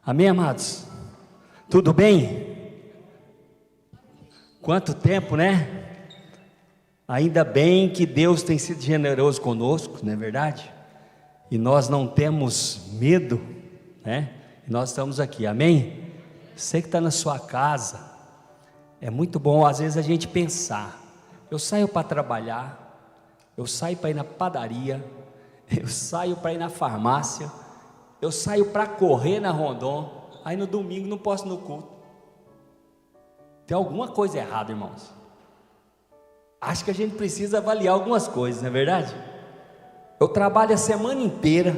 Amém, amados? Tudo bem? Quanto tempo, né? Ainda bem que Deus tem sido generoso conosco, não é verdade? E nós não temos medo, né? E nós estamos aqui, amém? Você que está na sua casa, é muito bom às vezes a gente pensar, eu saio para trabalhar, eu saio para ir na padaria, eu saio para ir na farmácia, eu saio para correr na Rondon, aí no domingo não posso ir no culto. Tem alguma coisa errada, irmãos. Acho que a gente precisa avaliar algumas coisas, não é verdade? Eu trabalho a semana inteira,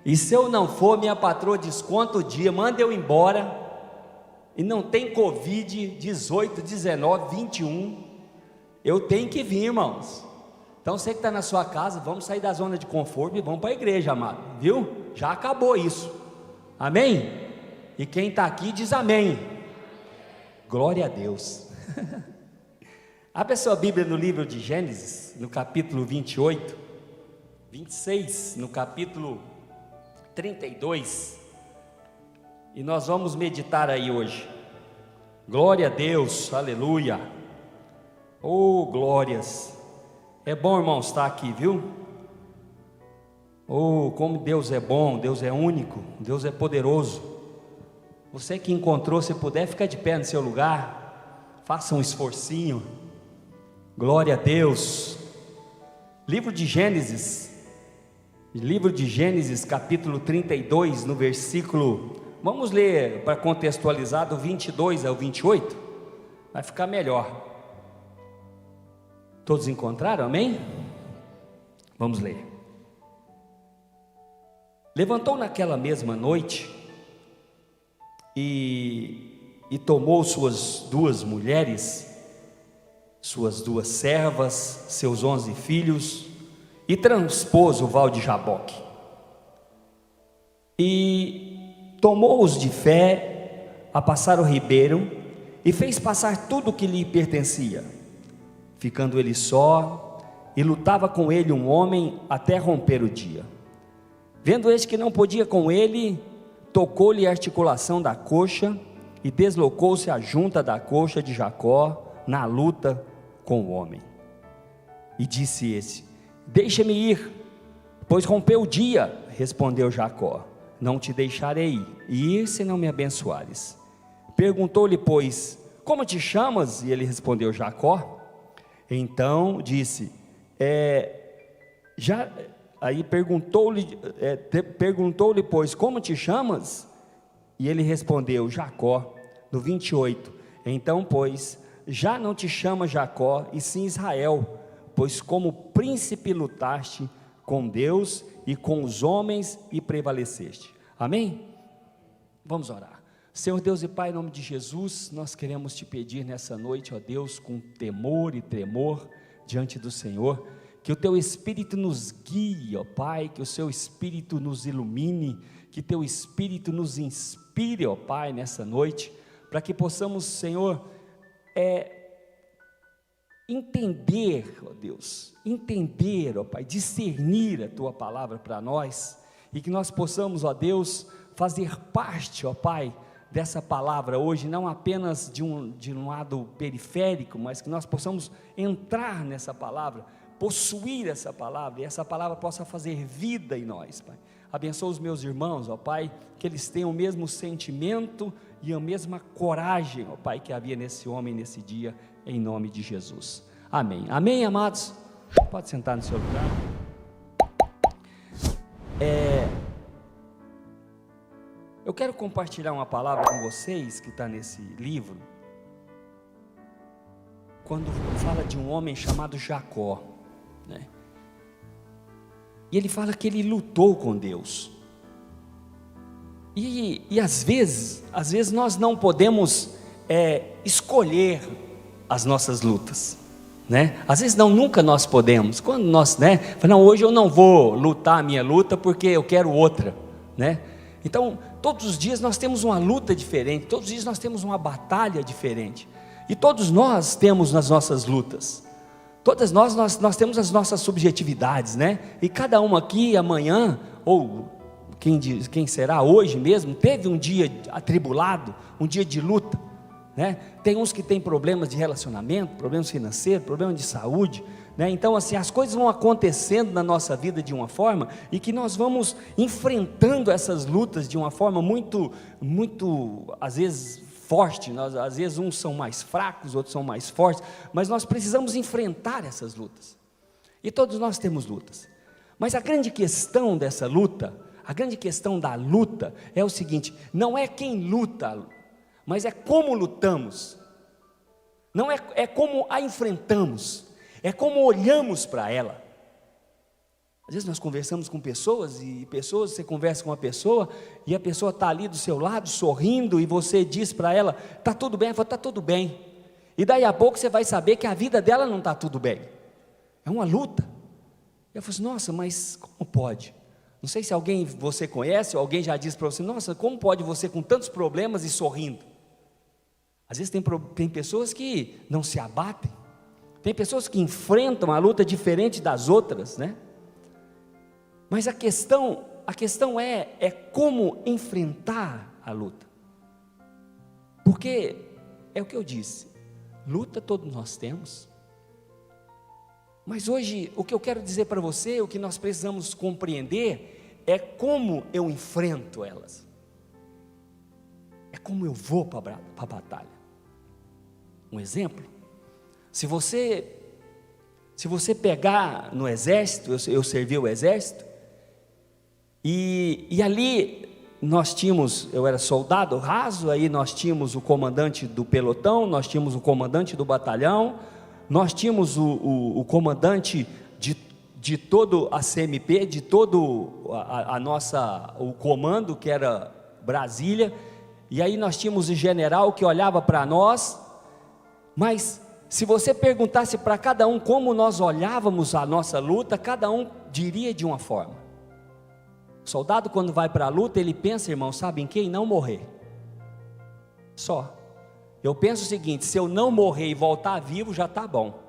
e se eu não for, minha patroa desconta o dia, manda eu embora, e não tem Covid, 18, 19, 21, eu tenho que vir, irmãos. Então você que está na sua casa, vamos sair da zona de conforto e vamos para a igreja, amado, viu? Já acabou isso, amém? E quem está aqui diz amém. Glória a Deus. Abre a sua Bíblia no livro de Gênesis, no capítulo 28, 26, no capítulo 32, e nós vamos meditar aí hoje. Glória a Deus, aleluia. Oh, glórias. É bom, irmãos, estar aqui, viu? Oh, como Deus é bom, Deus é único, Deus é poderoso. Você que encontrou, se puder, fica de pé no seu lugar, faça um esforcinho. Glória a Deus. Livro de Gênesis, capítulo 32, no versículo, vamos ler para contextualizar, do 22 ao 28, vai ficar melhor. Todos encontraram, amém? Vamos ler. Levantou naquela mesma noite e tomou suas duas mulheres, suas duas servas, seus 11 filhos, e transpôs o val de Jaboque, e tomou-os de fé a passar o ribeiro, e fez passar tudo o que lhe pertencia, ficando ele só, e lutava com ele um homem até romper o dia. Vendo este que não podia com ele, tocou-lhe a articulação da coxa, e deslocou-se a junta da coxa de Jacó, na luta com o homem. E disse esse: deixa-me ir, pois rompeu o dia. Respondeu Jacó: não te deixarei ir se não me abençoares. Perguntou-lhe, pois, como te chamas? E ele respondeu: Jacó. Então disse, aí perguntou-lhe, pois, como te chamas? E ele respondeu: Jacó. No 28, então, pois, já não te chama Jacó, e sim Israel, pois como príncipe lutaste com Deus e com os homens e prevaleceste. Amém? Vamos orar. Senhor Deus e Pai, em nome de Jesus, nós queremos te pedir nessa noite, ó Deus, com temor e tremor diante do Senhor, que o teu Espírito nos guie, ó Pai, que o seu Espírito nos ilumine, que teu Espírito nos inspire, ó Pai, nessa noite, para que possamos, Senhor, entender, ó Deus, ó Pai, discernir a tua palavra para nós, e que nós possamos, ó Deus, fazer parte, ó Pai, dessa palavra hoje, não apenas de um lado periférico, mas que nós possamos entrar nessa palavra, possuir essa palavra, e essa palavra possa fazer vida em nós, Pai. Abençoa os meus irmãos, ó Pai, que eles tenham o mesmo sentimento e a mesma coragem, ó Pai, que havia nesse homem nesse dia, em nome de Jesus, amém. Amém, amados? Pode sentar no seu lugar. Eu quero compartilhar uma palavra com vocês, que está nesse livro, quando fala de um homem chamado Jacó, né? E ele fala que ele lutou com Deus, e às vezes nós não podemos escolher as nossas lutas, né? Às vezes nunca nós podemos, quando nós, né, não, hoje eu não vou lutar a minha luta porque eu quero outra, né? Então todos os dias nós temos uma luta diferente, todos os dias nós temos uma batalha diferente, e todos nós temos as nossas lutas, todas nós temos as nossas subjetividades, né? E cada uma aqui amanhã, ou quem será hoje mesmo, teve um dia atribulado, um dia de luta, né? Tem uns que têm problemas de relacionamento, problemas financeiros, problemas de saúde, né? Então assim, as coisas vão acontecendo na nossa vida de uma forma, e que nós vamos enfrentando essas lutas de uma forma muito, às vezes forte. Às vezes uns são mais fracos, outros são mais fortes, mas nós precisamos enfrentar essas lutas, e todos nós temos lutas. Mas a grande questão dessa luta, a grande questão da luta é o seguinte: não é quem luta, mas é como lutamos. Não é como a enfrentamos, é como olhamos para ela. Às vezes nós conversamos com pessoas, e você conversa com uma pessoa, e a pessoa está ali do seu lado, sorrindo, e você diz para ela: está tudo bem? Ela fala: está tudo bem. E daí a pouco você vai saber que a vida dela não está tudo bem, é uma luta. E eu falo assim: nossa, mas como pode? Não sei se alguém você conhece, ou alguém já disse para você: nossa, como pode você com tantos problemas e sorrindo? Às vezes tem pessoas que não se abatem, tem pessoas que enfrentam a luta diferente das outras, né? Mas a questão é como enfrentar a luta. Porque é o que eu disse, luta todos nós temos. Mas hoje, o que eu quero dizer para você, o que nós precisamos compreender, é como eu enfrento elas. É como eu vou para a batalha. Um exemplo: se você pegar no exército, eu servi o exército, e ali nós tínhamos, eu era soldado raso, aí nós tínhamos o comandante do pelotão, nós tínhamos o comandante do batalhão, nós tínhamos o comandante de todo a CMP, de todo o comando, que era Brasília, e aí nós tínhamos o general que olhava para nós. Mas se você perguntasse para cada um como nós olhávamos a nossa luta, cada um diria de uma forma. O soldado, quando vai para a luta, ele pensa, irmão, sabe em quem? Não morrer. Só. Eu penso o seguinte: se eu não morrer e voltar vivo, já está bom.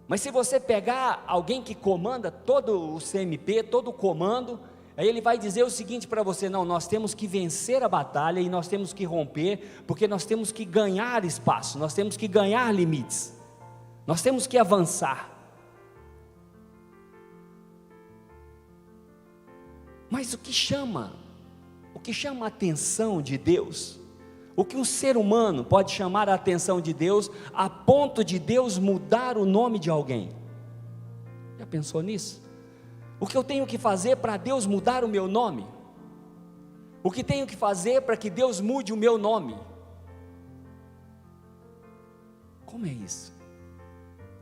Mas se você pegar alguém que comanda todo o CMP, todo o comando, aí ele vai dizer o seguinte para você: não, nós temos que vencer a batalha, e nós temos que romper, porque nós temos que ganhar espaço, nós temos que ganhar limites, nós temos que avançar. Mas o que chama a atenção de Deus, o que um ser humano pode chamar a atenção de Deus, a ponto de Deus mudar o nome de alguém? Já pensou nisso? O que eu tenho que fazer para Deus mudar o meu nome? O que tenho que fazer para que Deus mude o meu nome? Como é isso?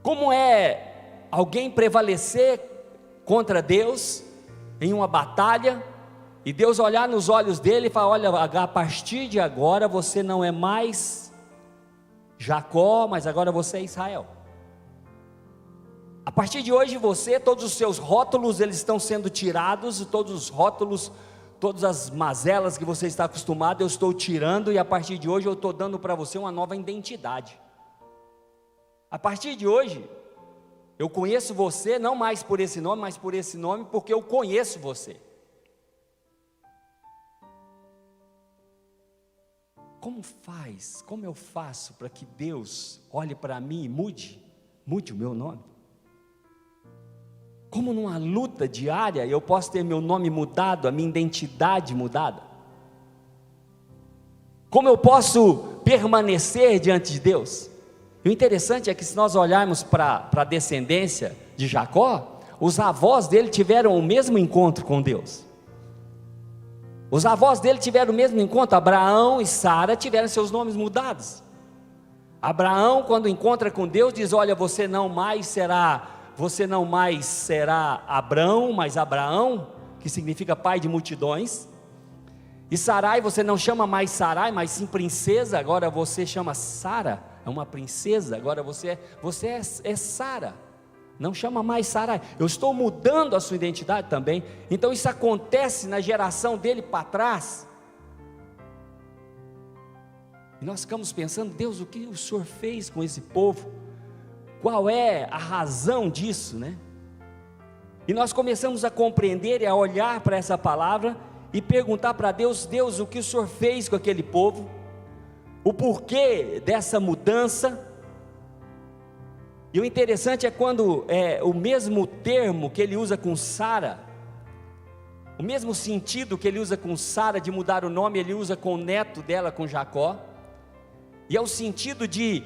Como é alguém prevalecer contra Deus em uma batalha, e Deus olhar nos olhos dele e falar: olha, a partir de agora você não é mais Jacó, mas agora você é Israel. A partir de hoje todos os seus rótulos, eles estão sendo tirados, todos os rótulos, todas as mazelas que você está acostumado, eu estou tirando, e a partir de hoje eu estou dando para você uma nova identidade. A partir de hoje, eu conheço você, não mais por esse nome, mas por esse nome, porque eu conheço você. Como eu faço para que Deus olhe para mim e mude o meu nome? Como numa luta diária eu posso ter meu nome mudado, a minha identidade mudada? Como eu posso permanecer diante de Deus? E o interessante é que, se nós olharmos para a descendência de Jacó, os avós dele tiveram o mesmo encontro com Deus. Os avós dele tiveram o mesmo encontro. Abraão e Sara tiveram seus nomes mudados. Abraão, quando encontra com Deus, diz: olha, você não mais será Abrão, mas Abraão, que significa pai de multidões. E Sarai, você não chama mais Sarai, mas sim princesa, agora você chama Sara, é uma princesa, agora você é Sara, não chama mais Sarai. Eu estou mudando a sua identidade também. Então isso acontece na geração dele para trás, e nós ficamos pensando: Deus, o que o Senhor fez com esse povo? Qual é a razão disso, né? E nós começamos a compreender e a olhar para essa palavra e perguntar para Deus: Deus, o que o Senhor fez com aquele povo? O porquê dessa mudança? E o interessante é quando o mesmo termo que ele usa com Sara, o mesmo sentido que ele usa com Sara de mudar o nome, ele usa com o neto dela, com Jacó. E é o sentido de,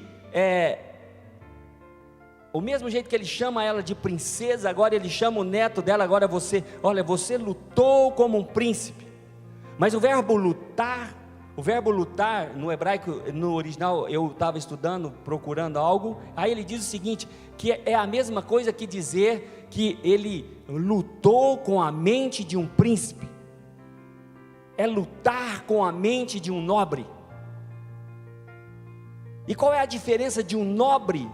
o mesmo jeito que ele chama ela de princesa, agora ele chama o neto dela, agora você lutou como um príncipe. Mas o verbo lutar no hebraico, no original, eu estava estudando, procurando algo, aí ele diz o seguinte, que é a mesma coisa que dizer que ele lutou com a mente de um príncipe, é lutar com a mente de um nobre. E qual é a diferença de um nobre,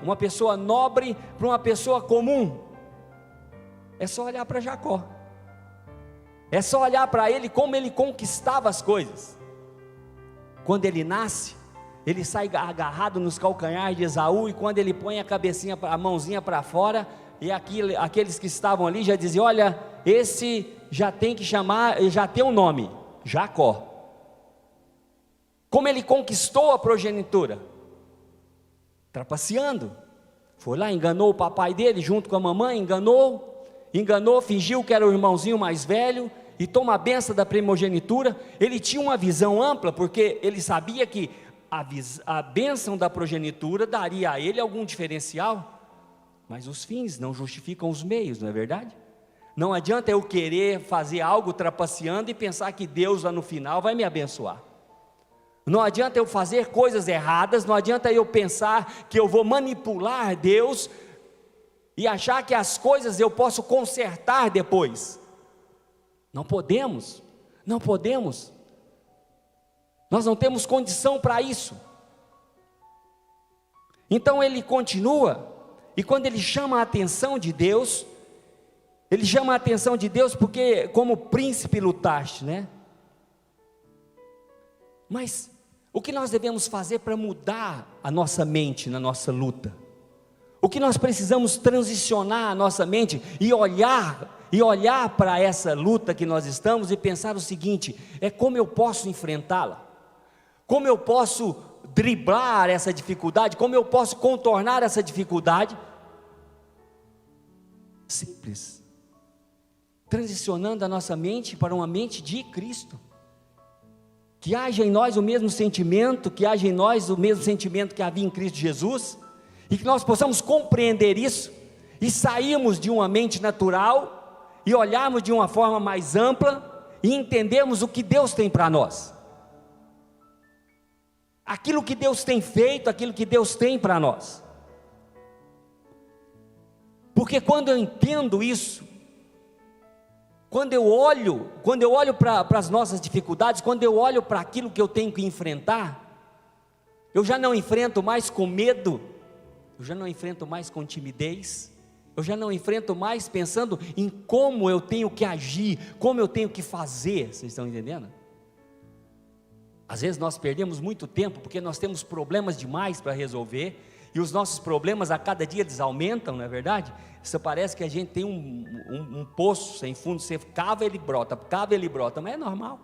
uma pessoa nobre, para uma pessoa comum? É só olhar para Jacó. É só olhar para ele, como ele conquistava as coisas. Quando ele nasce, ele sai agarrado nos calcanhares de Esaú, e quando ele põe a mãozinha para fora, e aqueles que estavam ali já diziam: olha, esse já tem que chamar, já tem um nome, Jacó. Como ele conquistou a progenitura? Trapaceando. Foi lá, enganou o papai dele junto com a mamãe, enganou, fingiu que era o irmãozinho mais velho, e toma a benção da primogenitura. Ele tinha uma visão ampla, porque ele sabia que a bênção da progenitura daria a ele algum diferencial, mas os fins não justificam os meios, não é verdade? Não adianta eu querer fazer algo trapaceando e pensar que Deus lá no final vai me abençoar. Não adianta eu fazer coisas erradas, não adianta eu pensar que eu vou manipular Deus e achar que as coisas eu posso consertar depois. Não podemos. Nós não temos condição para isso. Então ele continua, e quando ele chama a atenção de Deus, porque como príncipe lutaste, né? Mas o que nós devemos fazer para mudar a nossa mente na nossa luta? O que nós precisamos transicionar a nossa mente e olhar para essa luta que nós estamos e pensar o seguinte: é como eu posso enfrentá-la? Como eu posso driblar essa dificuldade? Como eu posso contornar essa dificuldade? Simples. Transicionando a nossa mente para uma mente de Cristo. Que haja em nós o mesmo sentimento, que havia em Cristo Jesus, e que nós possamos compreender isso, e sairmos de uma mente natural, e olharmos de uma forma mais ampla, e entendermos o que Deus tem para nós, aquilo que Deus tem feito, aquilo que Deus tem para nós. Porque quando eu entendo isso, quando eu olho para as nossas dificuldades, quando eu olho para aquilo que eu tenho que enfrentar, eu já não enfrento mais com medo, eu já não enfrento mais com timidez, eu já não enfrento mais pensando em como eu tenho que agir, como eu tenho que fazer. Vocês estão entendendo? Às vezes nós perdemos muito tempo porque nós temos problemas demais para resolver, e os nossos problemas a cada dia eles aumentam, não é verdade? Isso parece que a gente tem um poço sem fundo, você cava ele brota, mas é normal.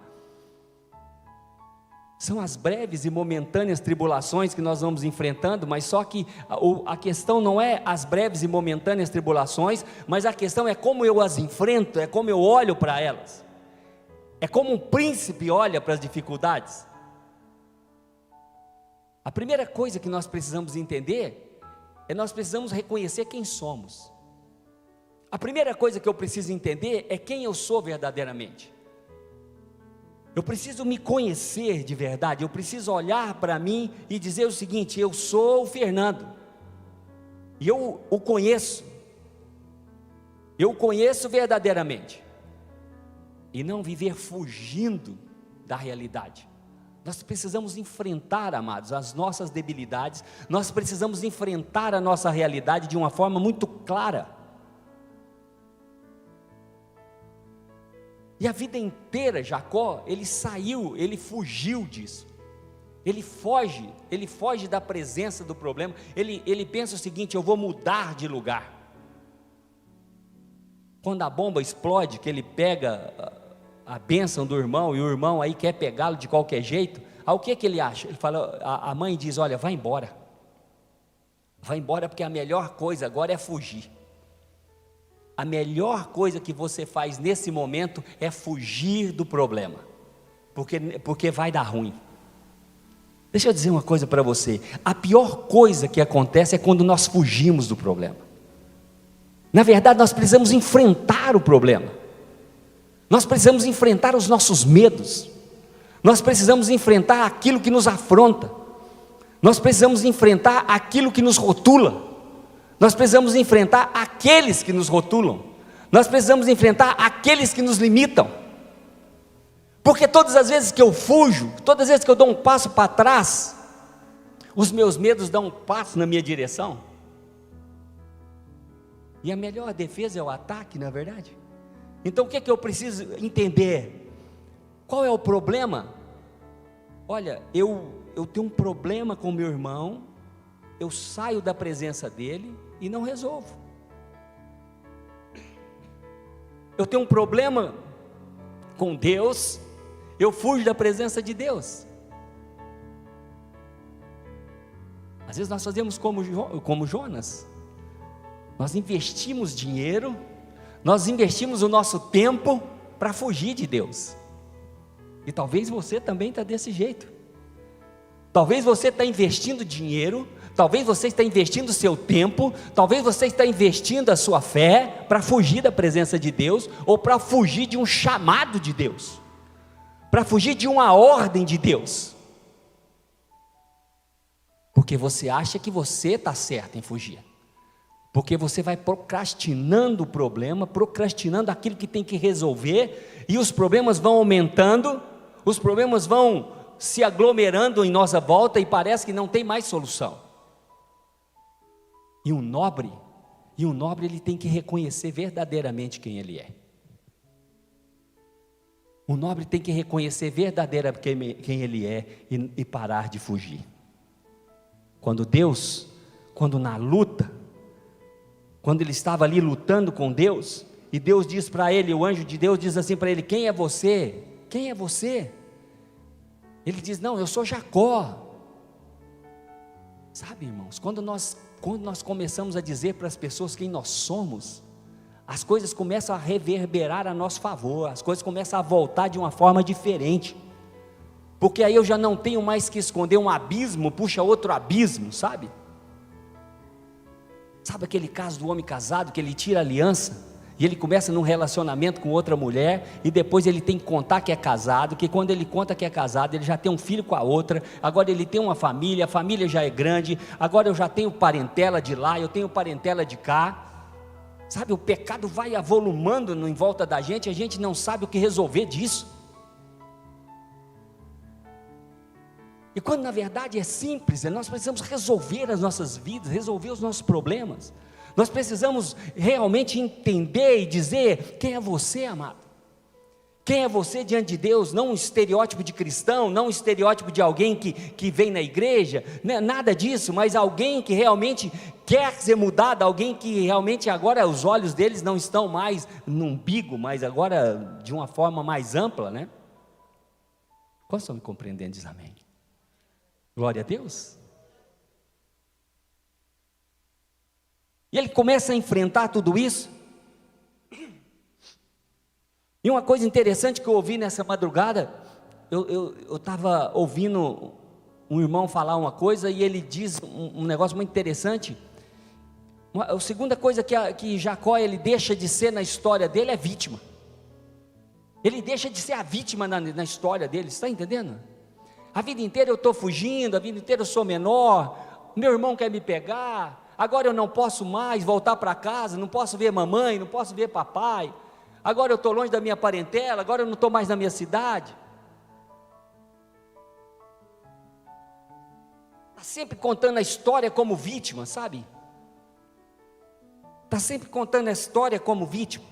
São as breves e momentâneas tribulações que nós vamos enfrentando, mas só que a questão não é as breves e momentâneas tribulações, mas a questão é como eu as enfrento, é como eu olho para elas, é como um príncipe olha para as dificuldades. A primeira coisa que nós precisamos entender, nós precisamos reconhecer quem somos. A primeira coisa que eu preciso entender é quem eu sou verdadeiramente. Eu preciso me conhecer de verdade, eu preciso olhar para mim e dizer o seguinte: eu sou o Fernando, e eu o conheço verdadeiramente, e não viver fugindo da realidade. Nós precisamos enfrentar, amados, as nossas debilidades, nós precisamos enfrentar a nossa realidade de uma forma muito clara. E a vida inteira, Jacó, ele fugiu disso, ele foge da presença do problema, ele pensa o seguinte: eu vou mudar de lugar, Quando a bomba explode, que ele pega a bênção do irmão, e o irmão aí quer pegá-lo de qualquer jeito, aí o que ele acha? Ele fala, a mãe diz, olha, vai embora porque a melhor coisa agora é fugir. A melhor coisa que você faz nesse momento é fugir do problema, porque vai dar ruim. Deixa eu dizer uma coisa para você, a pior coisa que acontece é quando nós fugimos do problema. Na verdade, nós precisamos enfrentar o problema, nós precisamos enfrentar os nossos medos, nós precisamos enfrentar aquilo que nos afronta, nós precisamos enfrentar aquilo que nos rotula, nós precisamos enfrentar aqueles que nos rotulam, nós precisamos enfrentar aqueles que nos limitam, porque todas as vezes que eu fujo, todas as vezes que eu dou um passo para trás, os meus medos dão um passo na minha direção, e a melhor defesa é o ataque, não é verdade? Então o que é que eu preciso entender? Qual é o problema? Olha, eu tenho um problema com meu irmão, eu saio da presença dele e não resolvo. Eu tenho um problema com Deus, eu fujo da presença de Deus. Às vezes nós fazemos como Jonas, nós investimos dinheiro, nós investimos o nosso tempo para fugir de Deus. E talvez você também está desse jeito. Talvez você está investindo dinheiro, talvez você está investindo o seu tempo, talvez você está investindo a sua fé para fugir da presença de Deus, ou para fugir de um chamado de Deus, para fugir de uma ordem de Deus, porque você acha que você está certo em fugir, porque você vai procrastinando o problema, procrastinando aquilo que tem que resolver, e os problemas vão aumentando, os problemas vão se aglomerando em nossa volta, e parece que não tem mais solução. E um nobre ele tem que reconhecer verdadeiramente quem ele é. O nobre tem que reconhecer verdadeiramente quem ele é e parar de fugir. Quando na luta, quando ele estava ali lutando com Deus, e Deus diz para ele, o anjo de Deus diz assim para ele, quem é você? Quem é você? Ele diz, não, eu sou Jacó. Sabe, irmãos, quando nós começamos a dizer para as pessoas quem nós somos, as coisas começam a reverberar a nosso favor, as coisas começam a voltar de uma forma diferente, porque aí eu já não tenho mais que esconder um abismo, puxa outro abismo, sabe? Sabe aquele caso do homem casado, que ele tira a aliança, e ele começa num relacionamento com outra mulher, e depois ele tem que contar que é casado, que quando ele conta que é casado, ele já tem um filho com a outra, agora ele tem uma família, a família já é grande, agora eu já tenho parentela de lá, eu tenho parentela de cá, sabe, o pecado vai avolumando em volta da gente, a gente não sabe o que resolver disso, e quando na verdade é simples, nós precisamos resolver as nossas vidas, resolver os nossos problemas, nós precisamos realmente entender e dizer, quem é você, amado? Quem é você diante de Deus? Não um estereótipo de cristão, não um estereótipo de alguém que vem na igreja, nada disso, mas alguém que realmente quer ser mudado, alguém que realmente agora os olhos deles não estão mais no umbigo, mas agora de uma forma mais ampla, né? Quantos estão me compreendendo? Diz amém. Glória a Deus. E ele começa a enfrentar tudo isso. E uma coisa interessante que eu ouvi nessa madrugada, eu estava ouvindo um irmão falar uma coisa, e ele diz um negócio muito interessante. A segunda coisa que Jacó ele deixa de ser na história dele é vítima. Ele deixa de ser a vítima na história dele, está entendendo? A vida inteira eu estou fugindo, a vida inteira eu sou menor, meu irmão quer me pegar, agora eu não posso mais voltar para casa, não posso ver mamãe, não posso ver papai, agora eu estou longe da minha parentela, agora eu não estou mais na minha cidade. Está sempre contando a história como vítima, sabe? Está sempre contando a história como vítima.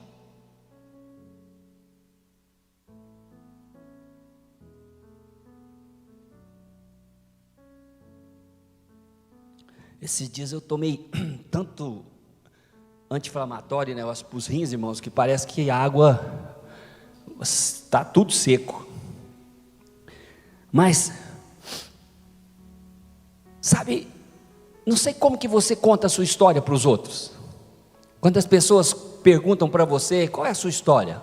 Esses dias eu tomei anti-inflamatório, negócio para os rins, irmãos, que parece que a água está tudo seco. Mas, sabe, não sei como que você conta a sua história para os outros. Quando as pessoas perguntam para você, qual é a sua história?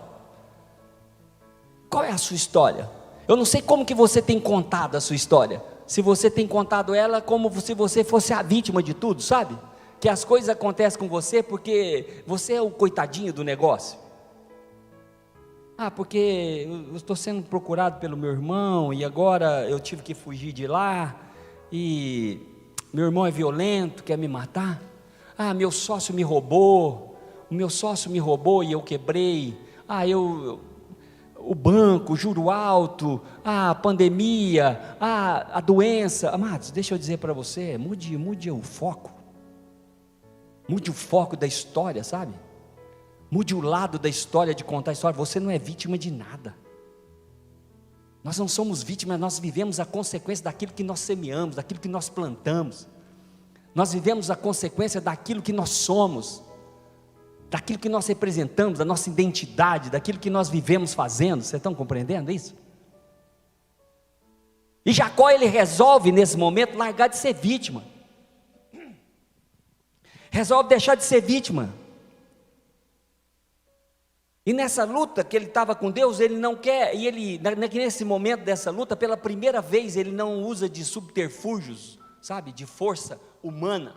Qual é a sua história? Eu não sei como que você tem contado a sua história. Se você tem contado ela como se você fosse a vítima de tudo, sabe? Que as coisas acontecem com você porque você é o coitadinho do negócio. Porque eu estou sendo procurado pelo meu irmão e agora eu tive que fugir de lá e meu irmão é violento, quer me matar. Meu sócio me roubou, o meu sócio me roubou e eu quebrei. O banco, o juro alto, a pandemia, a doença. Amados, deixa eu dizer para você, mude o foco. Mude o foco da história, sabe? Mude o lado da história, de contar a história. Você não é vítima de nada. Nós não somos vítimas, nós vivemos a consequência daquilo que nós semeamos, daquilo que nós plantamos. Nós vivemos a consequência daquilo que nós somos, daquilo que nós representamos, da nossa identidade, daquilo que nós vivemos fazendo. Vocês estão compreendendo isso? E Jacó, ele resolve nesse momento largar de ser vítima. Resolve deixar de ser vítima. E nessa luta que ele estava com Deus, ele não quer, e ele, nesse momento dessa luta, pela primeira vez, ele não usa de subterfúgios, sabe, de força humana.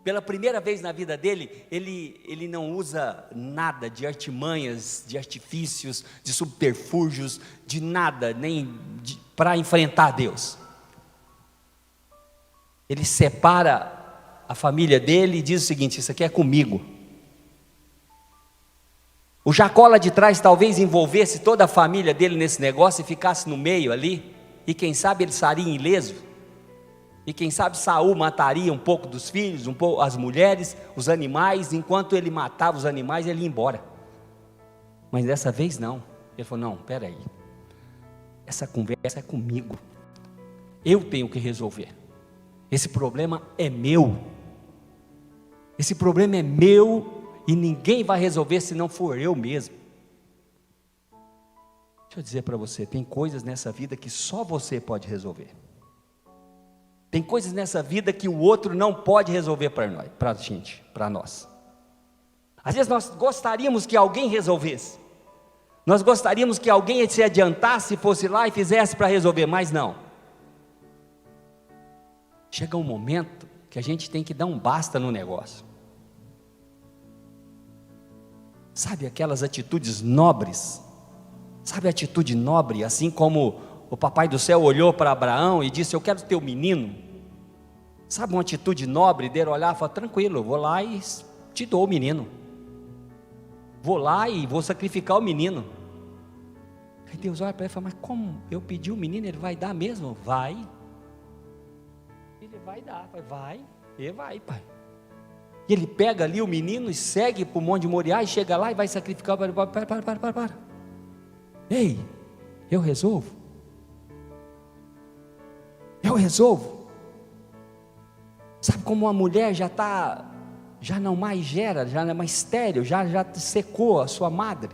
Pela primeira vez na vida dele, ele não usa nada de artimanhas, de artifícios, de subterfúgios, de nada, nem para enfrentar Deus. Ele separa a família dele e diz o seguinte: isso aqui é comigo. O Jacó lá de trás talvez envolvesse toda a família dele nesse negócio e ficasse no meio ali, e quem sabe ele sairia ileso, e quem sabe Saul mataria um pouco dos filhos, um pouco as mulheres, os animais. Enquanto ele matava os animais, ele ia embora. Mas dessa vez não. Ele falou: não, peraí, essa conversa é comigo, eu tenho que resolver, esse problema é meu. Esse problema é meu e ninguém vai resolver se não for eu mesmo. Deixa eu dizer para você, tem coisas nessa vida que só você pode resolver. Tem coisas nessa vida que o outro não pode resolver para nós. Às vezes nós gostaríamos que alguém resolvesse. Nós gostaríamos que alguém se adiantasse, fosse lá e fizesse para resolver, mas não. Chega um momento que a gente tem que dar um basta no negócio. Sabe aquelas atitudes nobres? Sabe a atitude nobre, assim como o papai do céu olhou para Abraão e disse: eu quero teu menino. Sabe uma atitude nobre dele olhar e falar: tranquilo, eu vou lá e te dou o menino. Vou lá e vou sacrificar o menino. Aí Deus olha para ele e fala: mas como? Eu pedi o menino, ele vai dar mesmo? Vai. Ele vai dar. Vai, ele vai, pai. E ele pega ali o menino e segue para o Monte de Moriá e chega lá e vai sacrificar. Para. Ei, eu resolvo. Eu resolvo. Sabe como uma mulher já não mais gera, já não é mais estéril, já secou a sua madre,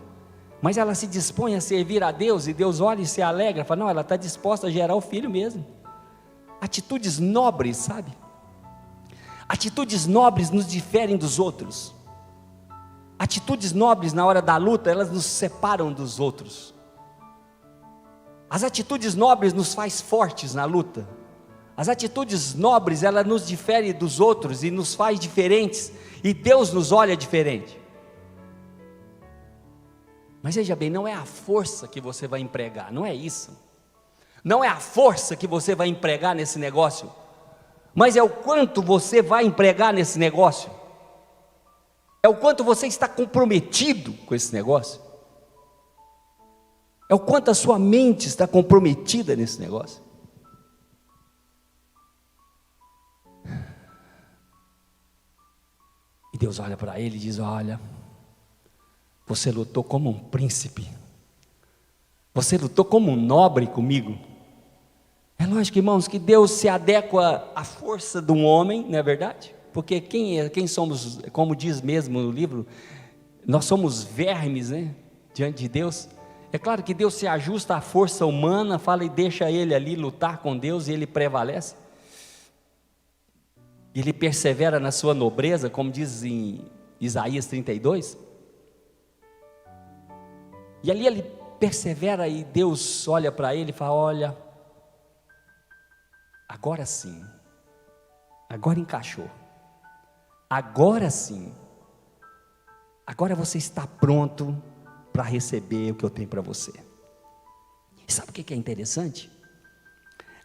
mas ela se dispõe a servir a Deus, e Deus olha e se alegra, fala: não, ela está disposta a gerar o filho mesmo. Atitudes nobres, sabe? Atitudes nobres nos diferem dos outros. Atitudes nobres na hora da luta, elas nos separam dos outros. As atitudes nobres nos faz fortes na luta. As atitudes nobres, elas nos diferem dos outros e nos faz diferentes, e Deus nos olha diferente. Mas veja bem, não é a força que você vai empregar, não é isso. Não é a força que você vai empregar nesse negócio, mas é o quanto você vai empregar nesse negócio. É o quanto você está comprometido com esse negócio. É o quanto a sua mente está comprometida nesse negócio. E Deus olha para ele e diz: olha, você lutou como um príncipe, você lutou como um nobre comigo. É lógico, irmãos, que Deus se adequa à força de um homem, não é verdade? Porque quem somos, como diz mesmo no livro, nós somos vermes, né? Diante de Deus. É claro que Deus se ajusta à força humana, fala e deixa ele ali lutar com Deus e ele prevalece. Ele persevera na sua nobreza, como diz em Isaías 32. E ali ele persevera e Deus olha para ele e fala: olha, agora sim, agora encaixou, agora sim, agora você está pronto para receber o que eu tenho para você. E sabe o que é interessante?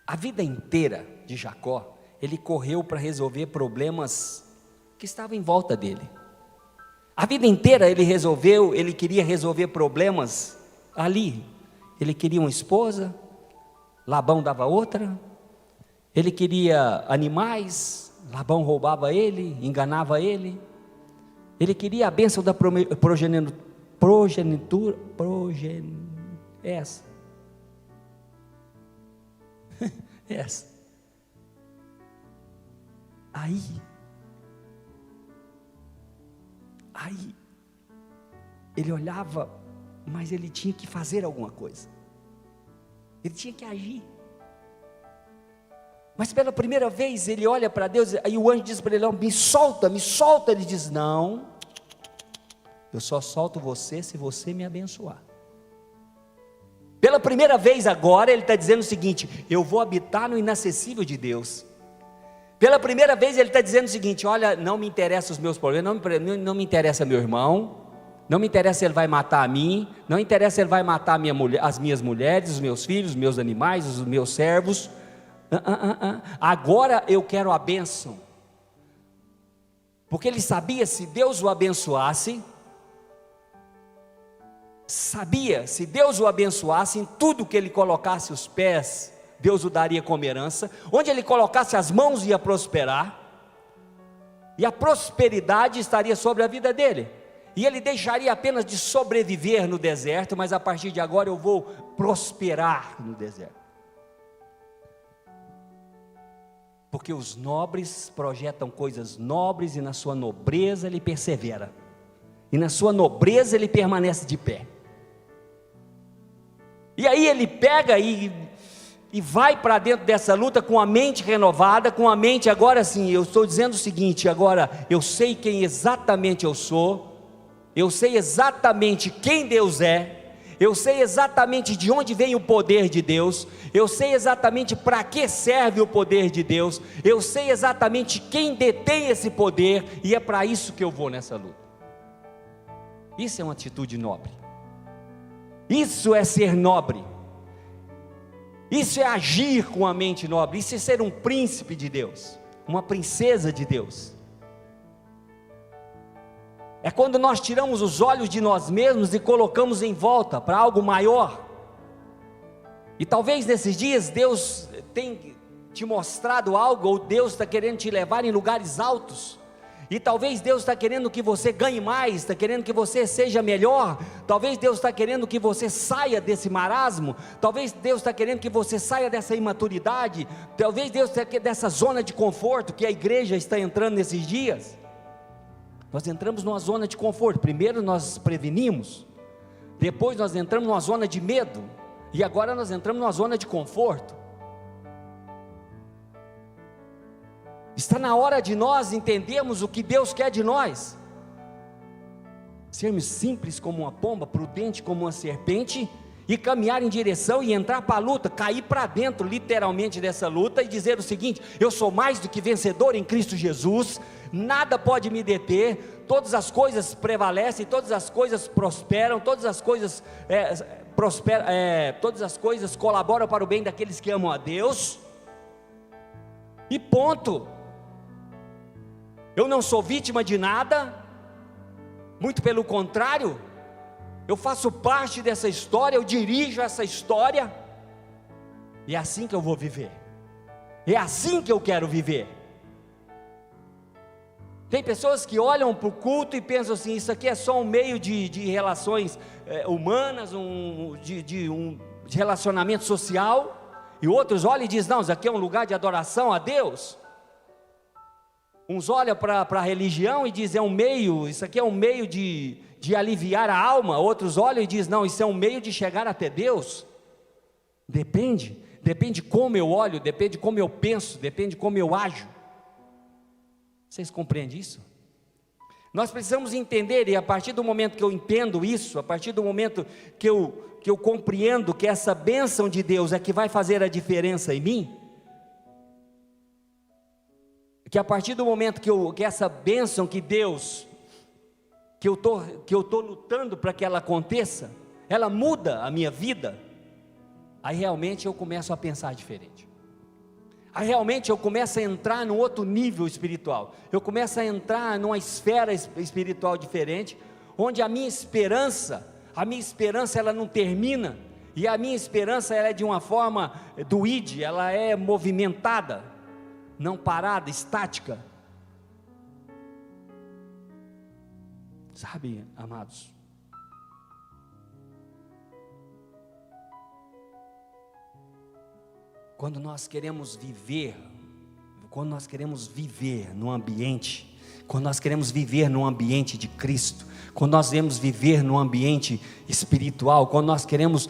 A vida inteira de Jacó, ele correu para resolver problemas que estavam em volta dele. A vida inteira ele queria resolver problemas ali. Ele queria uma esposa, Labão dava outra. Ele queria animais, Labão roubava ele, enganava ele. Ele queria a bênção da progenitura, essa. Aí, ele olhava, mas ele tinha que fazer alguma coisa, ele tinha que agir. Mas pela primeira vez ele olha para Deus, aí o anjo diz para ele: me solta, me solta. Ele diz: não, eu só solto você se você me abençoar. Pela primeira vez agora ele está dizendo o seguinte: eu vou habitar no inacessível de Deus. Pela primeira vez ele está dizendo o seguinte: olha, não me interessa os meus problemas, não me interessa meu irmão, não me interessa se ele vai matar a mim, não interessa se ele vai matar as minhas mulheres, os meus filhos, os meus animais, os meus servos. Agora eu quero a bênção. Porque ele sabia, se Deus o abençoasse, em tudo que ele colocasse os pés, Deus o daria como herança. Onde ele colocasse as mãos ia prosperar, e a prosperidade estaria sobre a vida dele, e ele deixaria apenas de sobreviver no deserto, mas a partir de agora eu vou prosperar no deserto. Porque os nobres projetam coisas nobres, e na sua nobreza ele persevera, e na sua nobreza ele permanece de pé. E aí ele pega e vai para dentro dessa luta com a mente renovada, com a mente agora sim, eu estou dizendo o seguinte: agora eu sei quem exatamente eu sou, eu sei exatamente quem Deus é, eu sei exatamente de onde vem o poder de Deus, eu sei exatamente para que serve o poder de Deus, eu sei exatamente quem detém esse poder, e é para isso que eu vou nessa luta. Isso é uma atitude nobre, isso é ser nobre, isso é agir com a mente nobre, isso é ser um príncipe de Deus, uma princesa de Deus. É quando nós tiramos os olhos de nós mesmos e colocamos em volta para algo maior. E talvez nesses dias Deus tenha te mostrado algo, ou Deus está querendo te levar em lugares altos. E talvez Deus está querendo que você ganhe mais, está querendo que você seja melhor. Talvez Deus está querendo que você saia desse marasmo. Talvez Deus está querendo que você saia dessa imaturidade. Talvez Deus está querendo dessa zona de conforto que a igreja está entrando nesses dias. Nós entramos numa zona de conforto. Primeiro nós prevenimos, depois nós entramos numa zona de medo, e agora nós entramos numa zona de conforto. Está na hora de nós entendermos o que Deus quer de nós, sermos simples como uma pomba, prudente como uma serpente, e caminhar em direção e entrar para a luta, cair para dentro literalmente dessa luta, e dizer o seguinte: eu sou mais do que vencedor em Cristo Jesus, nada pode me deter, todas as coisas prevalecem, todas as coisas prosperam, todas as coisas todas as coisas colaboram para o bem daqueles que amam a Deus, e ponto. Eu não sou vítima de nada, muito pelo contrário, eu faço parte dessa história, eu dirijo essa história, e é assim que eu vou viver, é assim que eu quero viver. Tem pessoas que olham para o culto e pensam assim: isso aqui é só um meio de relações humanas, de relacionamento social, e outros olham e dizem: não, isso aqui é um lugar de adoração a Deus. Uns olham para a religião e dizem, é um meio, isso aqui é um meio de aliviar a alma. Outros olham e dizem, não, isso é um meio de chegar até Deus. Depende como eu olho, depende como eu penso, depende como eu ajo. Vocês compreendem isso? Nós precisamos entender, e a partir do momento que eu entendo isso, a partir do momento que eu compreendo que essa bênção de Deus é que vai fazer a diferença em mim, que a partir do momento que essa bênção que Deus, que eu tô lutando para que ela aconteça, ela muda a minha vida, aí realmente eu começo a pensar diferente. Aí realmente eu começo a entrar num outro nível espiritual, eu começo a entrar numa esfera espiritual diferente, onde a minha esperança ela não termina, e a minha esperança ela é de uma forma do id, ela é movimentada, não parada, estática. Sabe, amados, quando nós queremos viver num ambiente, quando nós queremos viver num ambiente de Cristo, quando nós queremos viver num ambiente espiritual, quando nós queremos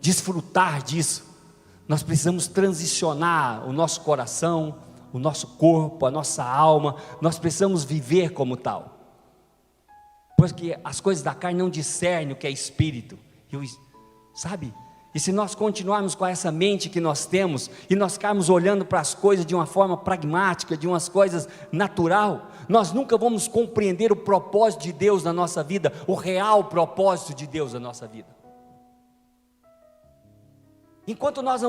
desfrutar disso, nós precisamos transicionar o nosso coração, o nosso corpo, a nossa alma, nós precisamos viver como tal, porque as coisas da carne não discernem o que é espírito, sabe? E se nós continuarmos com essa mente que nós temos, e nós ficarmos olhando para as coisas de uma forma pragmática, de umas coisas natural, nós nunca vamos compreender o propósito de Deus na nossa vida, o real propósito de Deus na nossa vida. Enquanto nós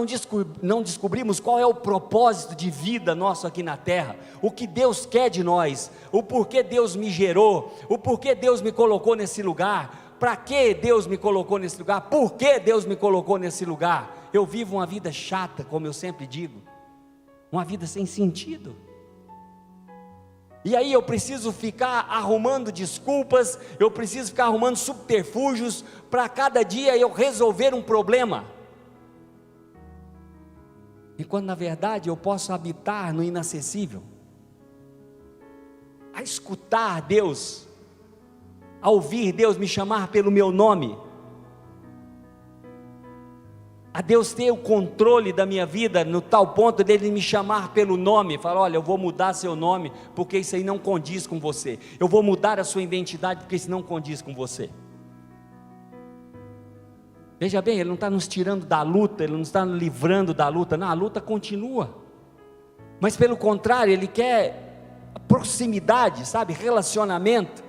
não descobrimos qual é o propósito de vida nosso aqui na terra, o que Deus quer de nós, o porquê Deus me gerou, o porquê Deus me colocou nesse lugar, para que Deus me colocou nesse lugar, por que Deus me colocou nesse lugar, eu vivo uma vida chata, como eu sempre digo, uma vida sem sentido, e aí eu preciso ficar arrumando desculpas, eu preciso ficar arrumando subterfúgios, para cada dia eu resolver um problema, e quando na verdade eu posso habitar no inacessível, a escutar Deus, a ouvir Deus me chamar pelo meu nome, a Deus ter o controle da minha vida, no tal ponto dele me chamar pelo nome, falar, olha, eu vou mudar seu nome, porque isso aí não condiz com você, eu vou mudar a sua identidade, porque isso não condiz com você. Veja bem, Ele não está nos tirando da luta, Ele não está nos livrando da luta, não, a luta continua, mas pelo contrário, Ele quer proximidade, sabe, relacionamento,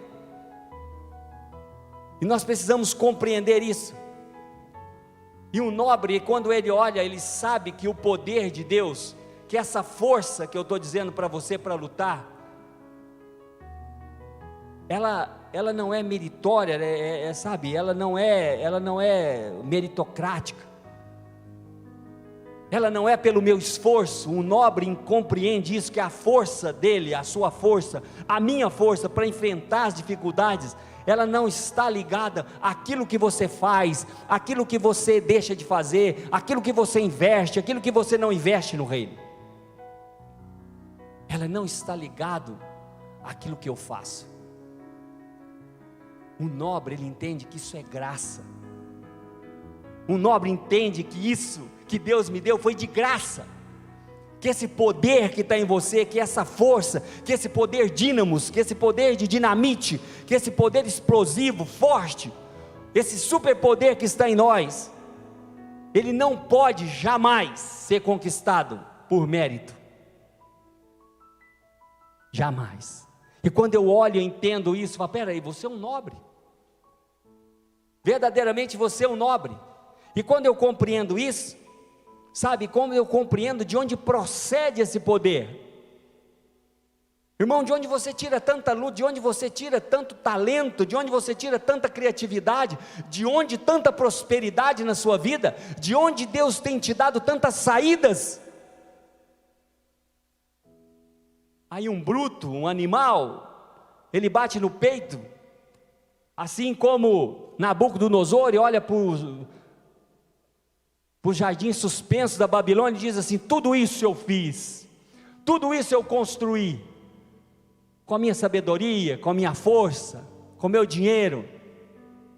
e nós precisamos compreender isso. E um nobre, quando ele olha, ele sabe que o poder de Deus, que essa força que eu estou dizendo para você para lutar, ela não é meritória, sabe, ela não é meritocrática, ela não é pelo meu esforço. Um nobre compreende isso, que a força dele, a sua força, a minha força para enfrentar as dificuldades, ela não está ligada àquilo que você faz, àquilo que você deixa de fazer, àquilo que você investe, àquilo que você não investe no reino. Ela não está ligada àquilo que eu faço. O nobre, ele entende que isso é graça. O nobre entende que isso que Deus me deu foi de graça. Que esse poder que está em você, que essa força, que esse poder dínamos, que esse poder de dinamite, que esse poder explosivo, forte, esse superpoder que está em nós, ele não pode jamais ser conquistado por mérito, jamais. E quando eu olho e entendo isso, eu falo, peraí, você é um nobre, verdadeiramente você é um nobre. E quando eu compreendo isso, sabe, como eu compreendo de onde procede esse poder, irmão, de onde você tira tanta luz, de onde você tira tanto talento, de onde você tira tanta criatividade, de onde tanta prosperidade na sua vida, de onde Deus tem te dado tantas saídas. Aí um bruto, um animal, ele bate no peito, assim como Nabucodonosor, e olha para o jardim suspenso da Babilônia e diz assim, tudo isso eu fiz, tudo isso eu construí com a minha sabedoria, com a minha força, com o meu dinheiro,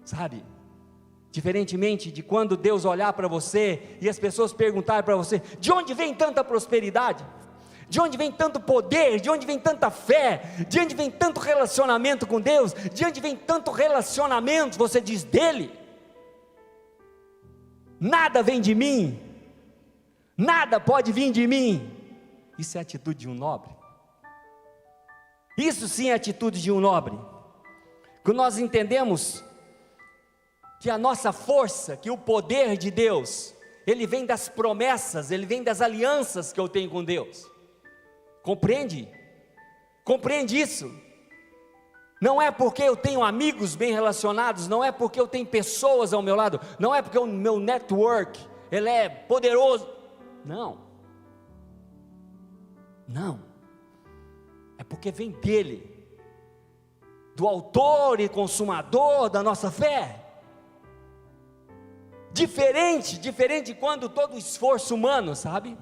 sabe? Diferentemente de quando Deus olhar para você e as pessoas perguntarem para você: de onde vem tanta prosperidade? De onde vem tanto poder? De onde vem tanta fé? De onde vem tanto relacionamento com Deus? De onde vem tanto relacionamento? Você diz: dele. Nada vem de mim, nada pode vir de mim. Isso é atitude de um nobre. Isso sim é atitude de um nobre. Quando nós entendemos que a nossa força, que o poder de Deus, ele vem das promessas, ele vem das alianças que eu tenho com Deus. Compreende? Compreende isso? Não é porque eu tenho amigos bem relacionados, não é porque eu tenho pessoas ao meu lado, não é porque o meu network, ele é poderoso, não, é porque vem dele, do autor e consumador da nossa fé. Diferente de quando todo o esforço humano, sabe?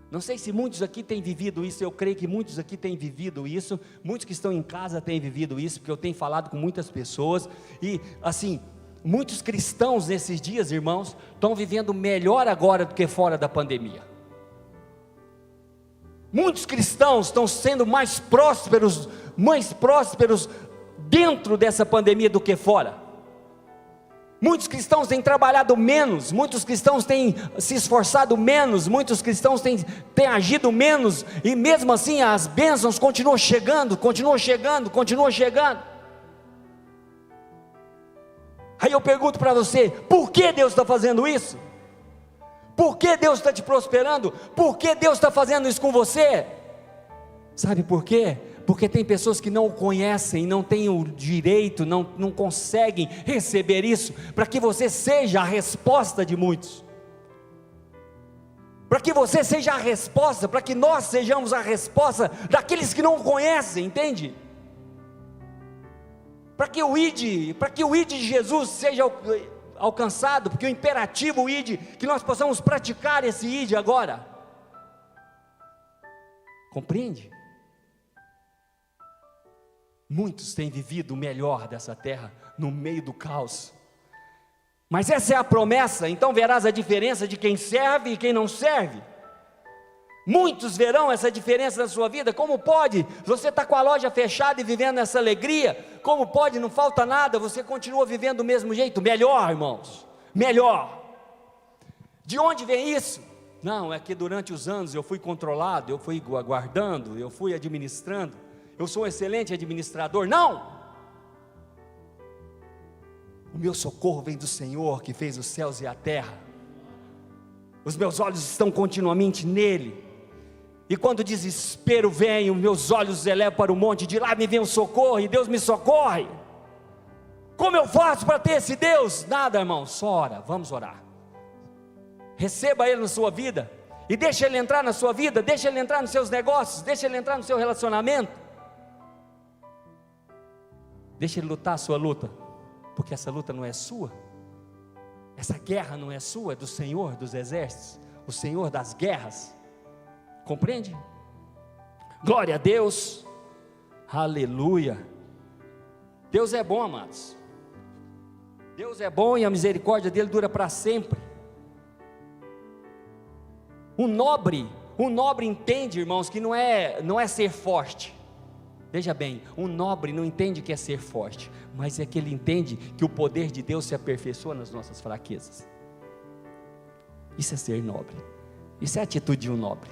Não sei se muitos aqui têm vivido isso, eu creio que muitos aqui têm vivido isso, muitos que estão em casa têm vivido isso, porque eu tenho falado com muitas pessoas, e assim, muitos cristãos nesses dias, irmãos, estão vivendo melhor agora do que fora da pandemia. Muitos cristãos estão sendo mais prósperos dentro dessa pandemia do que fora. Muitos cristãos têm trabalhado menos, muitos cristãos têm se esforçado menos, muitos cristãos têm agido menos, e mesmo assim as bênçãos continuam chegando. Aí eu pergunto para você: por que Deus está fazendo isso? Por que Deus está te prosperando? Por que Deus está fazendo isso com você? Sabe por quê? Porque tem pessoas que não o conhecem, não têm o direito, não conseguem receber isso, para que você seja a resposta de muitos, para que você seja a resposta, para que nós sejamos a resposta daqueles que não o conhecem, entende? Para que o ID de Jesus seja alcançado, porque o imperativo ID, que nós possamos praticar esse ID agora, compreende? Muitos têm vivido o melhor dessa terra, no meio do caos, mas essa é a promessa. Então verás a diferença de quem serve e quem não serve. Muitos verão essa diferença na sua vida. Como pode? Você está com a loja fechada e vivendo essa alegria? Como pode? Não falta nada, você continua vivendo do mesmo jeito. Melhor, irmãos, melhor. De onde vem isso? Não, é que durante os anos eu fui controlado, eu fui aguardando, eu fui administrando, eu sou um excelente administrador. Não! O meu socorro vem do Senhor que fez os céus e a terra. Os meus olhos estão continuamente nele, e quando o desespero vem, os meus olhos elevam para o monte, de lá me vem o socorro, e Deus me socorre. Como eu faço para ter esse Deus? Nada, irmão, só ora. Vamos orar. Receba Ele na sua vida, e deixa Ele entrar na sua vida, deixa Ele entrar nos seus negócios, deixa Ele entrar no seu relacionamento, deixa Ele lutar a sua luta, porque essa luta não é sua, essa guerra não é sua, é do Senhor dos exércitos, o Senhor das guerras, compreende? Glória a Deus, aleluia. Deus é bom, amados, Deus é bom, e a misericórdia dele dura para sempre. Um nobre entende, irmãos, que não é ser forte. Veja bem, um nobre não entende que é ser forte, mas é que ele entende que o poder de Deus se aperfeiçoa nas nossas fraquezas. Isso é ser nobre, isso é a atitude de um nobre.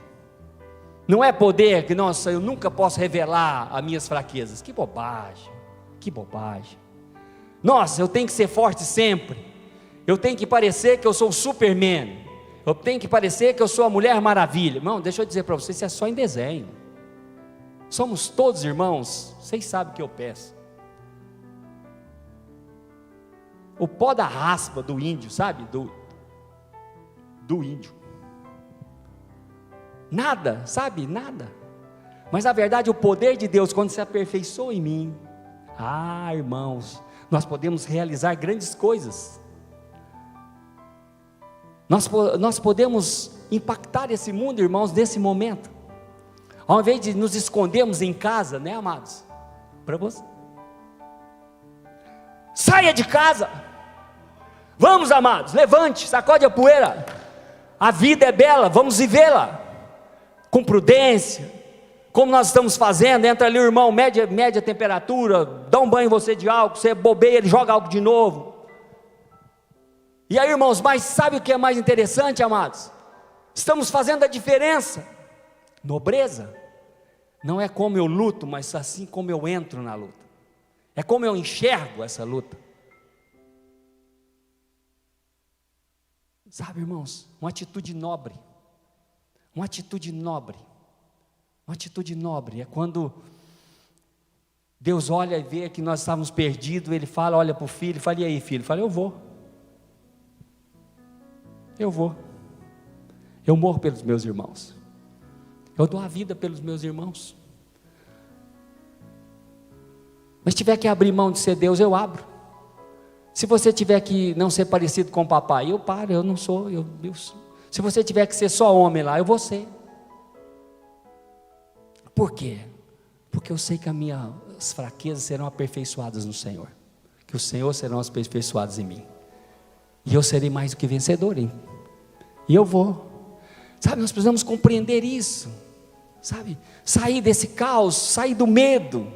Não é poder que, nossa, eu nunca posso revelar as minhas fraquezas. Que bobagem, que bobagem. Nossa, eu tenho que ser forte sempre, eu tenho que parecer que eu sou o Superman, eu tenho que parecer que eu sou a Mulher Maravilha. Irmão, deixa eu dizer para vocês, isso é só em desenho. Somos todos irmãos, vocês sabem o que eu peço. O pó da raspa do índio, sabe? Do índio. Nada, sabe? Nada. Mas na verdade o poder de Deus, quando se aperfeiçoa em mim, irmãos, nós podemos realizar grandes coisas. Nós podemos impactar esse mundo, irmãos, nesse momento. Ao invés de nos escondermos em casa, né, amados? Para você. Saia de casa. Vamos, amados, levante, sacode a poeira. A vida é bela, vamos vivê-la com prudência, como nós estamos fazendo. Entra ali o irmão, média temperatura, dá um banho em você de álcool, você bobeia, ele joga álcool de novo. E aí, irmãos, mas sabe o que é mais interessante, amados? Estamos fazendo a diferença. Nobreza não é como eu luto, mas assim como eu entro na luta. É como eu enxergo essa luta. Sabe, irmãos, uma atitude nobre. Uma atitude nobre. Uma atitude nobre é quando Deus olha e vê que nós estávamos perdidos. Ele fala, olha para o filho, fala, e aí, filho? Ele fala, eu vou. Eu morro pelos meus irmãos. Eu dou a vida pelos meus irmãos. Mas se tiver que abrir mão de ser Deus, eu abro. Se você tiver que não ser parecido com o papai, eu paro, eu não sou. Se você tiver que ser só homem lá, eu vou ser. Por quê? Porque eu sei que as minhas fraquezas serão aperfeiçoadas no Senhor. Que o Senhor serão aperfeiçoados em mim. E eu serei mais do que vencedor, hein? E eu vou. Sabe, nós precisamos compreender isso. Sabe, sair desse caos, sair do medo.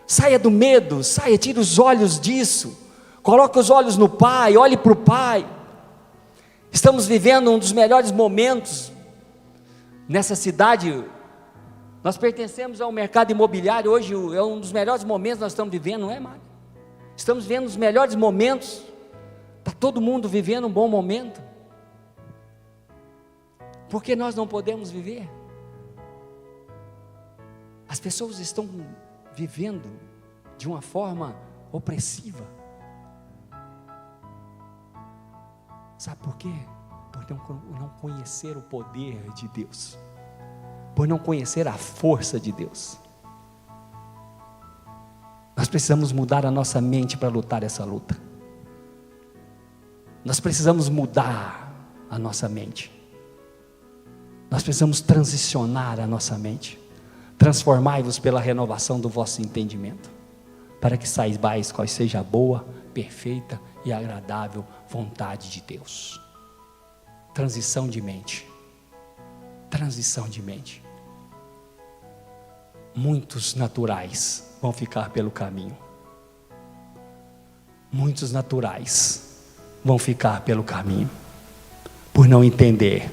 Saia do medo, tire os olhos disso. Coloque os olhos no Pai, olhe para o Pai. Estamos vivendo um dos melhores momentos nessa cidade. Nós pertencemos ao mercado imobiliário. Hoje é um dos melhores momentos que nós estamos vivendo, não é, Mário? Estamos vivendo os melhores momentos. Está todo mundo vivendo um bom momento. Por que nós não podemos viver? As pessoas estão vivendo de uma forma opressiva. Sabe por quê? Por não conhecer o poder de Deus, por não conhecer a força de Deus. Nós precisamos mudar a nossa mente para lutar essa luta. Nós precisamos mudar a nossa mente. Nós precisamos transicionar a nossa mente. Transformai-vos pela renovação do vosso entendimento, para que saibais qual seja a boa, perfeita e agradável vontade de Deus. Transição de mente. Transição de mente. Muitos naturais vão ficar pelo caminho. Muitos naturais vão ficar pelo caminho, por não entender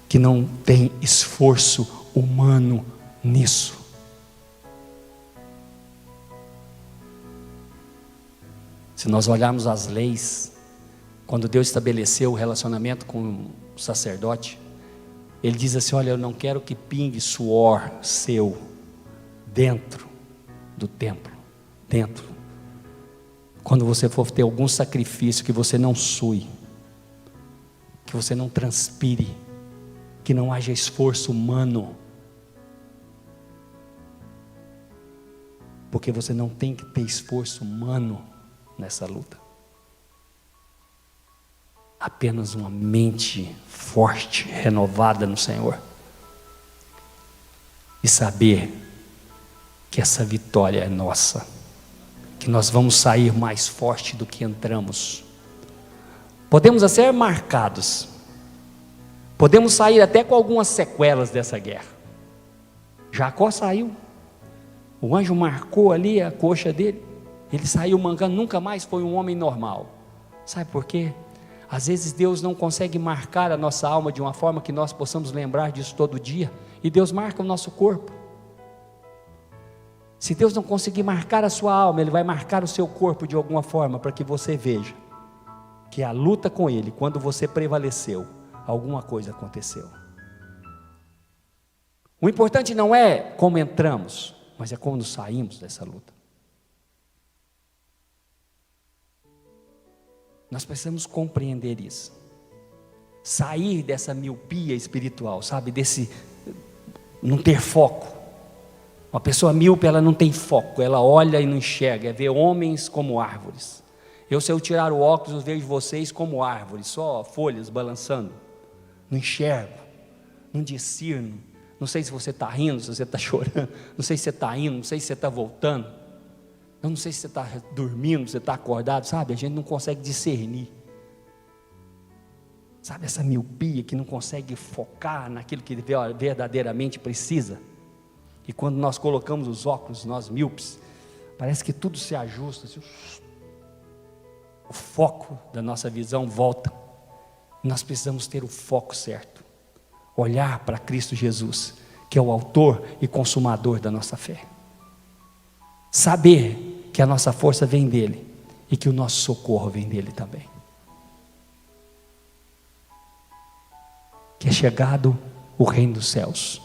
que não tem esforço humano nisso. Se nós olharmos as leis, quando Deus estabeleceu o relacionamento com o sacerdote, Ele diz assim, olha, eu não quero que pingue suor seu dentro do templo, quando você for ter algum sacrifício, que você não sue, que você não transpire, que não haja esforço humano, porque você não tem que ter esforço humano nessa luta. Apenas uma mente forte, renovada no Senhor, e saber que essa vitória é nossa, que nós vamos sair mais forte do que entramos. Podemos ser marcados, podemos sair até com algumas sequelas dessa guerra. Jacó saiu, o anjo marcou ali a coxa dele, ele saiu mancando, nunca mais foi um homem normal. Sabe por quê? Às vezes Deus não consegue marcar a nossa alma de uma forma que nós possamos lembrar disso todo dia, e Deus marca o nosso corpo. Se Deus não conseguir marcar a sua alma, Ele vai marcar o seu corpo de alguma forma, para que você veja que a luta com Ele, quando você prevaleceu, alguma coisa aconteceu. O importante não é como entramos, mas é como saímos dessa luta. Nós precisamos compreender isso, sair dessa miopia espiritual, sabe, não ter foco. Uma pessoa míope, ela não tem foco, ela olha e não enxerga, vê homens como árvores. Se eu tirar o óculos, eu vejo vocês como árvores, só folhas balançando. Não enxergo, não discerno. Não sei se você está rindo, se você está chorando. Não sei se você está indo, não sei se você está voltando. Eu não sei se você está dormindo, se você está acordado, sabe? A gente não consegue discernir. Sabe essa miopia que não consegue focar naquilo que verdadeiramente precisa? E quando nós colocamos os óculos, nós míopes, parece que tudo se ajusta, assim, o foco da nossa visão volta. Nós precisamos ter o foco certo, olhar para Cristo Jesus, que é o autor e consumador da nossa fé, saber que a nossa força vem dele, e que o nosso socorro vem dele também, que é chegado o reino dos céus,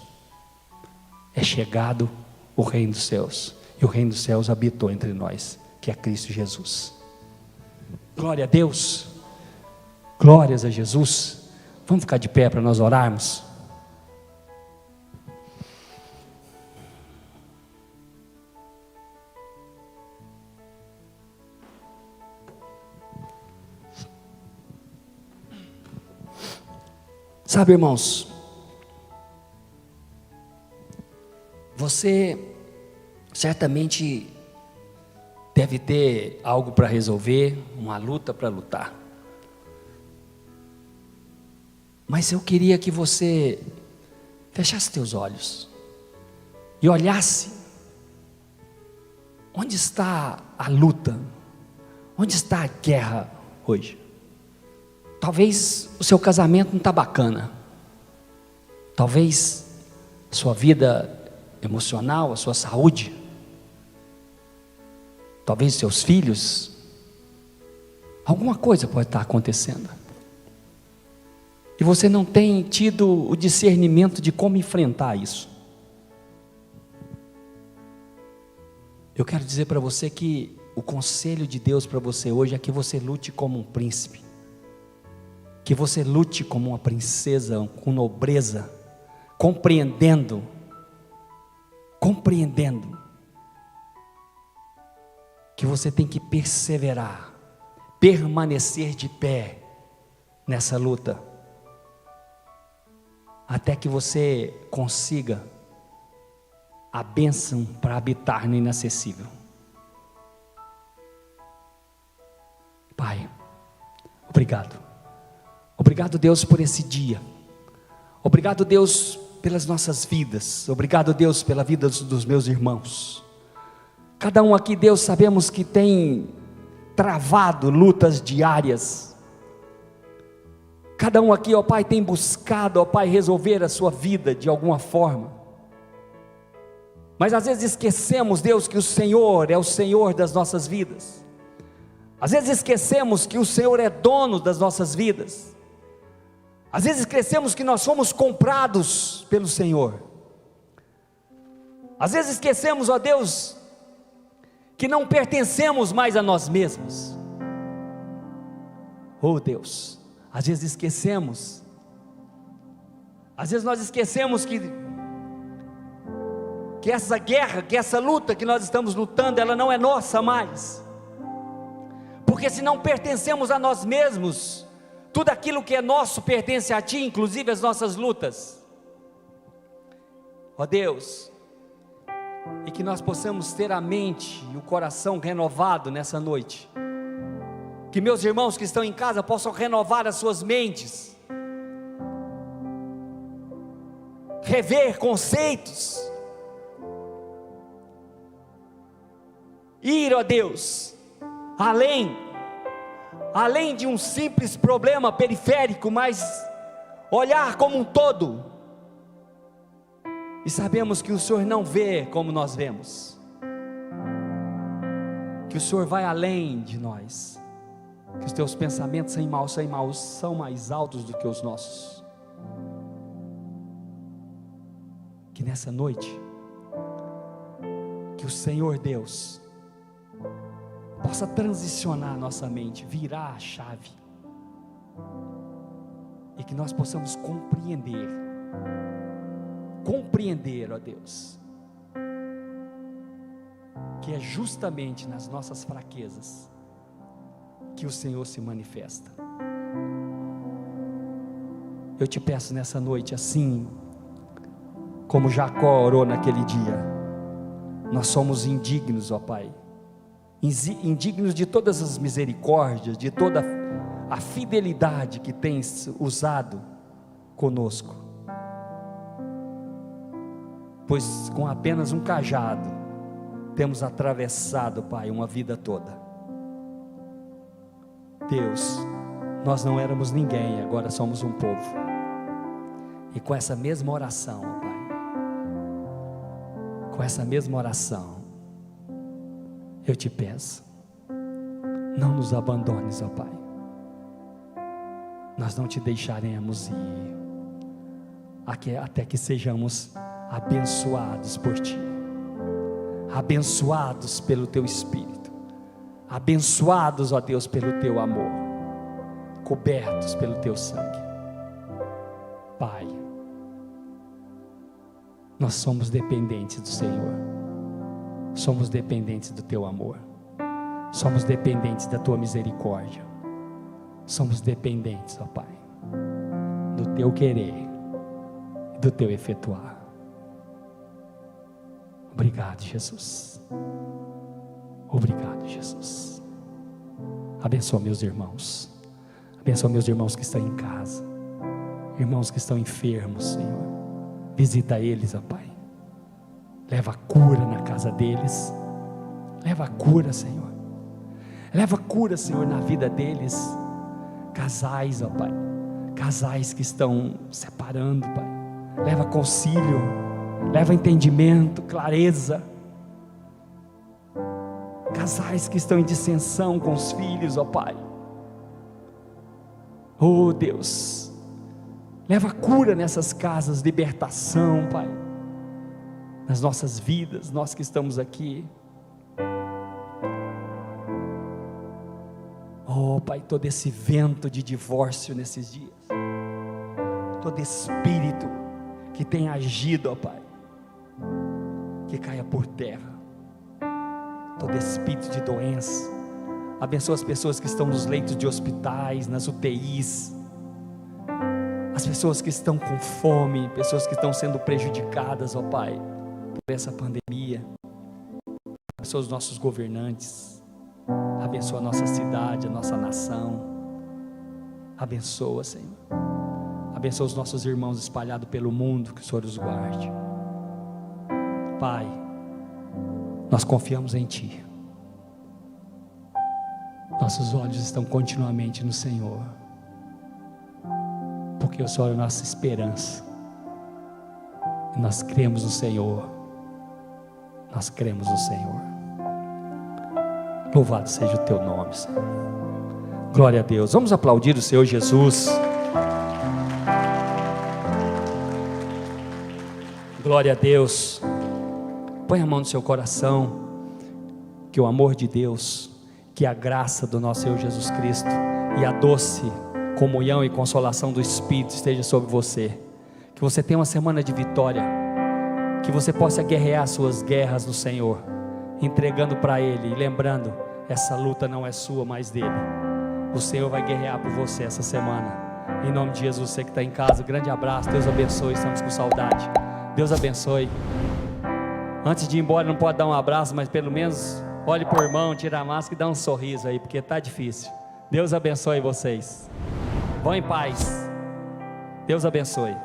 é chegado o reino dos céus, e o reino dos céus habitou entre nós, que é Cristo Jesus. Glória a Deus, glórias a Jesus. Vamos ficar de pé para nós orarmos. Sabe, irmãos, você certamente deve ter algo para resolver, uma luta para lutar. Mas eu queria que você fechasse teus olhos e olhasse onde está a luta, onde está a guerra hoje. Talvez o seu casamento não está bacana, talvez a sua vida emocional, a sua saúde, talvez seus filhos, alguma coisa pode estar acontecendo, e você não tem tido o discernimento de como enfrentar isso. Eu quero dizer para você que o conselho de Deus para você hoje é que você lute como um príncipe, que você lute como uma princesa, com nobreza, compreendendo, que você tem que perseverar, permanecer de pé nessa luta, até que você consiga a bênção para habitar no inacessível. Pai, obrigado Deus por esse dia, obrigado Deus pelas nossas vidas, obrigado Deus pela vida dos meus irmãos, cada um aqui Deus sabemos que tem travado lutas diárias, cada um aqui ó Pai tem buscado ó Pai resolver a sua vida de alguma forma, mas às vezes esquecemos Deus que o Senhor é o Senhor das nossas vidas, às vezes esquecemos que o Senhor é dono das nossas vidas, às vezes esquecemos que nós somos comprados pelo Senhor, às vezes esquecemos, ó Deus, que não pertencemos mais a nós mesmos, oh Deus, às vezes esquecemos, às vezes nós esquecemos que essa guerra, que essa luta que nós estamos lutando, ela não é nossa mais, porque se não pertencemos a nós mesmos, tudo aquilo que é nosso pertence a Ti, inclusive as nossas lutas, ó Deus, e que nós possamos ter a mente e o coração renovado nessa noite, que meus irmãos que estão em casa possam renovar as suas mentes, rever conceitos, ir, ó Deus, além de um simples problema periférico, mas olhar como um todo, e sabemos que o Senhor não vê como nós vemos, que o Senhor vai além de nós, que os teus pensamentos são mais altos do que os nossos, que nessa noite, que o Senhor Deus possa transicionar a nossa mente, virar a chave, e que nós possamos compreender, ó Deus, que é justamente nas nossas fraquezas que o Senhor se manifesta. Eu te peço nessa noite, assim como Jacó orou naquele dia, nós somos indignos, ó Pai, indignos de todas as misericórdias, de toda a fidelidade que tens usado conosco, pois com apenas um cajado temos atravessado, Pai, uma vida toda. Deus, nós não éramos ninguém, agora somos um povo. E com essa mesma oração, ó Pai, com essa mesma oração, eu te peço, não nos abandones, ó Pai. Nós não te deixaremos ir, até que sejamos abençoados por Ti, abençoados pelo Teu Espírito, abençoados, ó Deus, pelo Teu amor, cobertos pelo Teu sangue. Pai, nós somos dependentes do Senhor, somos dependentes do Teu amor, somos dependentes da Tua misericórdia, somos dependentes, ó Pai, do Teu querer e do Teu efetuar. Obrigado, Jesus. Obrigado, Jesus. Abençoa meus irmãos, abençoa meus irmãos que estão em casa, irmãos que estão enfermos, Senhor. Visita eles, ó Pai. Leva cura na casa deles. Leva cura, Senhor. Leva cura, Senhor, na vida deles. Casais, ó Pai. Casais que estão separando, Pai. Leva concílio. Leva entendimento, clareza. Casais que estão em dissensão com os filhos, ó Pai. Oh Deus, leva cura nessas casas, libertação, Pai, nas nossas vidas, nós que estamos aqui. Oh Pai, todo esse vento de divórcio nesses dias, todo espírito que tem agido, ó Pai, que caia por terra, todo espírito de doença. Abençoa as pessoas que estão nos leitos de hospitais, nas UTIs, as pessoas que estão com fome, pessoas que estão sendo prejudicadas, ó Pai, por essa pandemia. Abençoa os nossos governantes, abençoa a nossa cidade, a nossa nação. Abençoa, Senhor. Abençoa os nossos irmãos espalhados pelo mundo, que o Senhor os guarde. Pai, nós confiamos em Ti. Nossos olhos estão continuamente no Senhor, porque o Senhor é a nossa esperança. Nós cremos no Senhor. Nós cremos no Senhor. Louvado seja o Teu nome, Senhor. Glória a Deus. Vamos aplaudir o Senhor Jesus. Glória a Deus. Põe a mão no seu coração. Que o amor de Deus, que a graça do nosso Senhor Jesus Cristo e a doce comunhão e consolação do Espírito esteja sobre você. Que você tenha uma semana de vitória, que você possa guerrear suas guerras no Senhor, entregando para Ele e lembrando, essa luta não é sua, mas dele. O Senhor vai guerrear por você essa semana, em nome de Jesus. Você que está em casa, grande abraço, Deus abençoe, estamos com saudade. Deus abençoe. Antes de ir embora, não pode dar um abraço, mas pelo menos olhe para o irmão, tira a máscara e dá um sorriso aí, porque está difícil. Deus abençoe vocês. Vão em paz. Deus abençoe.